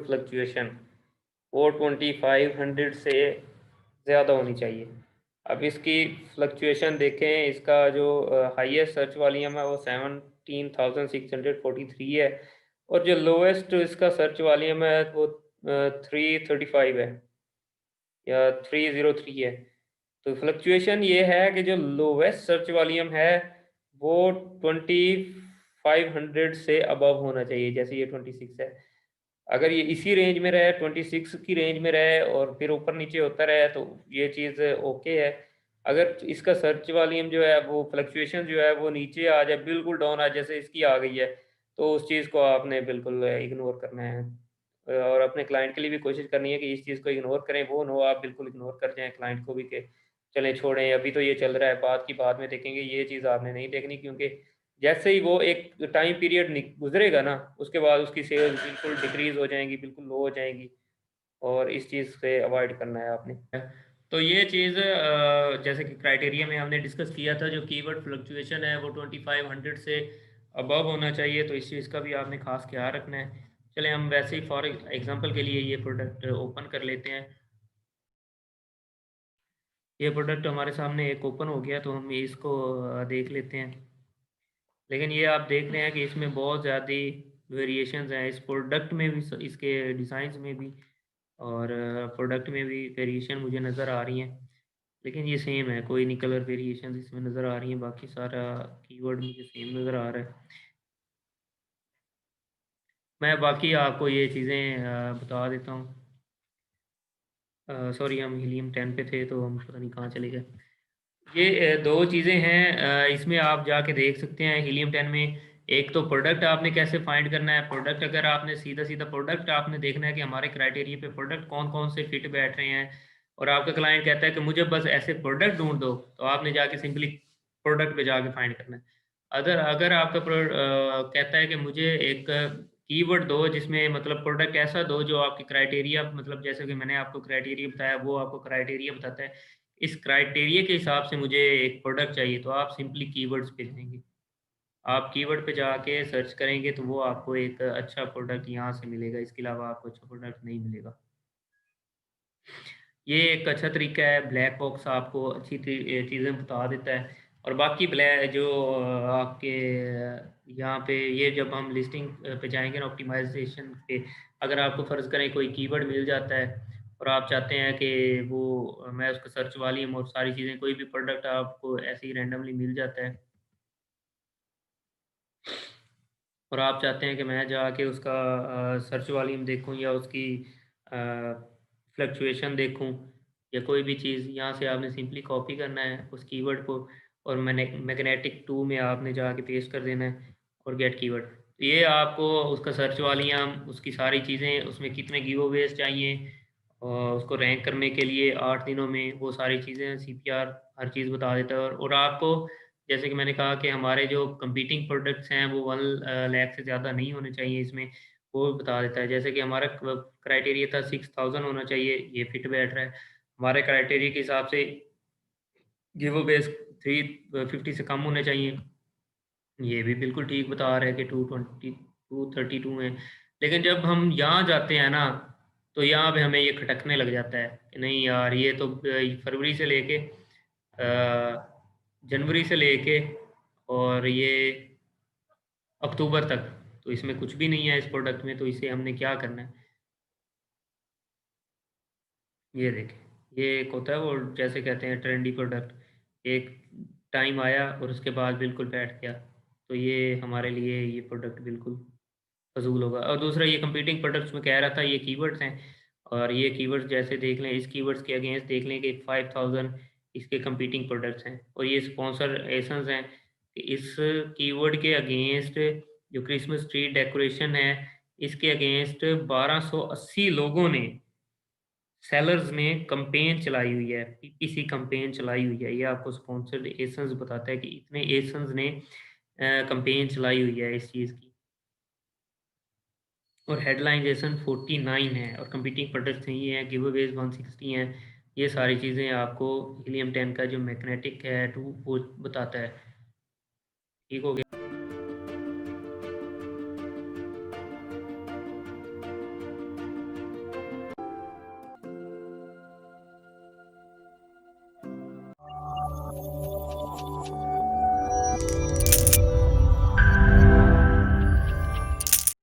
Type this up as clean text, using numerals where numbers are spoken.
Keyword fluctuation वो 2500 से ज़्यादा होनी चाहिए। अब इसकी फ्लक्चुएशन देखें, इसका जो हाईएस्ट सर्च वॉल्यूम है वो 17,643 है, और जो लोएस्ट इसका सर्च वॉल्यूम है वो 335 है या 303 है। तो फ्लक्चुएशन ये है कि जो लोवेस्ट सर्च वॉल्यूम है वो 2500 से अबव होना चाहिए, जैसे ये 26 है। अगर ये इसी रेंज में रहे, 26 की रेंज में रहे और फिर ऊपर नीचे होता रहे तो ये चीज़ ओके है। अगर इसका सर्च वॉल्यूम जो है वो फ्लक्चुएशन जो है वो नीचे आ जाए, बिल्कुल डाउन आ, जैसे इसकी आ गई है, तो उस चीज़ को आपने बिल्कुल इग्नोर करना है, और अपने क्लाइंट के लिए भी कोशिश करनी है कि इस चीज़ को इग्नोर करें। वो नो आप बिल्कुल इग्नोर कर जाएँ क्लाइंट को भी कि चलें छोड़ें, अभी तो ये चल रहा है, बात की बाद में देखेंगे, ये चीज़ आपने नहीं देखनी, क्योंकि जैसे ही वो एक टाइम पीरियड गुजरेगा ना, उसके बाद उसकी सेल्स बिल्कुल डिक्रीज हो जाएंगी, बिल्कुल लो हो जाएंगी, और इस चीज़ से अवॉइड करना है आपने। तो ये चीज़ जैसे कि क्राइटेरिया में हमने डिस्कस किया था, जो कीवर्ड फ्लक्चुएशन है वो 2500 से अबव होना चाहिए, तो इस चीज़ का भी आपने खास ख्याल रखना है। चलें हम वैसे ही फॉर एग्जांपल के लिए ये प्रोडक्ट ओपन कर लेते हैं। ये प्रोडक्ट हमारे सामने एक ओपन हो गया, तो हम इसको देख लेते हैं। लेकिन ये आप देख रहे हैं कि इसमें बहुत ज़्यादा वेरिएशंस हैं, इस प्रोडक्ट में भी, इसके डिज़ाइंस में भी, और प्रोडक्ट में भी वेरिएशन मुझे नज़र आ रही हैं। लेकिन ये सेम है, कोई नहीं कलर वेरिएशन इसमें नज़र आ रही हैं, बाकी सारा कीवर्ड मुझे सेम नज़र आ रहा है। मैं बाकी आपको ये चीज़ें बता देता हूँ। सॉरी, हम हीलियम 10 पे थे, तो हम पता नहीं कहाँ चले गए। ये दो चीज़ें हैं, इसमें आप जाके देख सकते हैं हीलियम 10 में। एक तो प्रोडक्ट आपने कैसे फाइंड करना है, प्रोडक्ट अगर आपने सीधा सीधा प्रोडक्ट आपने देखना है कि हमारे क्राइटेरिया पे प्रोडक्ट कौन कौन से फिट बैठ रहे हैं, और आपका क्लाइंट कहता है कि मुझे बस ऐसे प्रोडक्ट ढूंढ दो, तो आपने जाके सिंपली प्रोडक्ट पे जाके फाइंड करना है। अगर अगर आपका कहता है कि मुझे एक कीवर्ड दो जिसमें मतलब प्रोडक्ट ऐसा दो जो आपकी क्राइटेरिया, मतलब जैसे कि मैंने आपको क्राइटेरिया बताया, वो आपको क्राइटेरिया बताता है, इस क्राइटेरिया के हिसाब से मुझे एक प्रोडक्ट चाहिए, तो आप सिंपली कीवर्ड्स पे जाएँगे। आप कीवर्ड पे जाके सर्च करेंगे तो वो आपको एक अच्छा प्रोडक्ट यहाँ से मिलेगा, इसके अलावा आपको अच्छा प्रोडक्ट नहीं मिलेगा। ये एक अच्छा तरीका है, ब्लैक बॉक्स आपको अच्छी चीज़ें बता देता है। और बाकी जो आपके यहाँ पे, ये जब हम लिस्टिंग पे जाएँगे ना, ऑप्टिमाइज़ेशन पे, अगर आपको फ़र्ज़ करें कोई कीवर्ड मिल जाता है और आप चाहते हैं कि वो मैं उसका सर्च वॉल्यूम और सारी चीज़ें, कोई भी प्रोडक्ट आपको ऐसे ही रैंडमली मिल जाता है और आप चाहते हैं कि मैं जाके उसका सर्च वॉल्यूम देखूँ या उसकी फ्लक्चुएशन देखूँ या कोई भी चीज़, यहाँ से आपने सिंपली कॉपी करना है उस कीवर्ड को, और मैग्नेटिक 2 में आपने जाके पेस्ट कर देना है और गेट कीवर्ड। तो ये आपको उसका सर्च वॉल्यूम, उसकी सारी चीज़ें, उसमें कितने गिवअवेज़ चाहिए और उसको रैंक करने के लिए 8 दिनों में, वो सारी चीज़ें सीपीआर हर चीज़ बता देता है। और आपको, जैसे कि मैंने कहा कि हमारे जो कंपीटिंग प्रोडक्ट्स हैं वो 1 लाख से ज़्यादा नहीं होने चाहिए इसमें, वो बता देता है। जैसे कि हमारा क्राइटेरिया था 6000 होना चाहिए, ये फिट बैठ रहा है। हमारे क्राइटेरिया के हिसाब से गिव अवेज़ 350 से कम होने चाहिए, ये भी बिल्कुल ठीक बता रहा है कि 220 232 है। लेकिन जब हम यहाँ जाते हैं ना, तो यहाँ पे हमें ये खटकने लग जाता है कि नहीं यार, ये तो फरवरी से लेके जनवरी से लेके और ये अक्टूबर तक, तो इसमें कुछ भी नहीं है इस प्रोडक्ट में, तो इसे हमने क्या करना है। ये देखें, ये एक होता है वो, जैसे कहते हैं ट्रेंडी प्रोडक्ट, एक टाइम आया और उसके बाद बिल्कुल बैठ गया, तो ये हमारे लिए ये प्रोडक्ट बिल्कुल फ़ज़ूल होगा। और दूसरा, ये कंपीटिंग प्रोडक्ट्स में कह रहा था, ये कीवर्ड्स हैं, और ये कीवर्ड्स जैसे देख लें, इस कीवर्ड्स के अगेंस्ट देख लें कि 5000 इसके कंपीटिंग प्रोडक्ट्स हैं, और ये स्पॉन्सर एसन्स हैं कि इस कीवर्ड के अगेंस्ट जो क्रिसमस ट्री डेकोरेशन है, इसके अगेंस्ट 1280 लोगों ने, सेलर्स ने कंपेन चलाई हुई है, पीपीसी कंपेन चलाई हुई है। ये आपको स्पॉन्सर्ड एसन्स बताता है कि इतने एसन्स ने कंपेन चलाई हुई है इस चीज़ की। और हेडलाइजेशन 49 है, और कंपीटिंग प्रोडक्ट्स नहीं है, गिव अवेज 160 हैं। ये सारी चीज़ें आपको हीलियम 10 का जो मैग्नेटिक है 2 वो बताता है। ठीक हो गया।